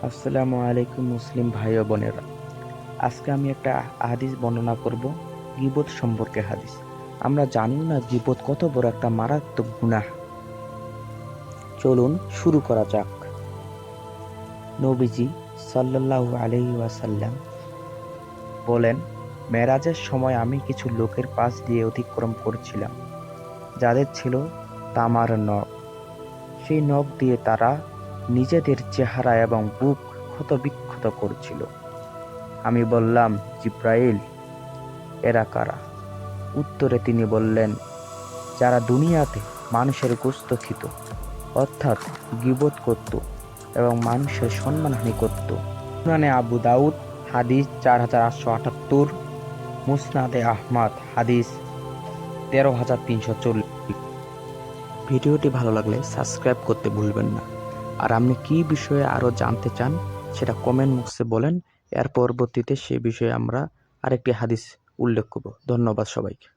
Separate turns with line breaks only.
আসসালামু আলাইকুম মুসলিম ভাই ও বোনেরা। আজকে আমি একটা হাদিস বর্ণনা করব, গীবত সম্পর্কে হাদিস। আমরা জানিও না গীবত কত বড় একটা মারাত্মক গুনাহ। চলুন শুরু করা যাক। নবীজি সাল্লাল্লাহু আলাইহি ওয়াসাল্লাম বলেন, মেরাজের সময় আমি কিছু লোকের পাশ দিয়ে অতিক্রম করছিলাম, যাদের ছিল তামার নখ। সেই নখ দিয়ে তারা নিজেদের চেহারা এবং বুক ক্ষতবিক্ষত করছিল। আমি বললাম, জিব্রাইল, এরা কারা? উত্তরে তিনি বললেন, যারা দুনিয়াতে মানুষের গোশত খেত, অর্থাৎ গীবত করত এবং মানুষের সম্মানহানি করত। সুনানে আবু দাউদ হাদিস 4878, মুসনাদে আহমদ হাদিস 13340। ভিডিওটি ভালো লাগলে সাবস্ক্রাইব করতে ভুলবেন না। আর আপনি কি বিষয়ে আরো জানতে চান সেটা কমেন্ট বক্সে বলেন। এর পরবর্তীতে সে বিষয়ে আমরা আরেকটি হাদিস উল্লেখ করব। ধন্যবাদ সবাইকে।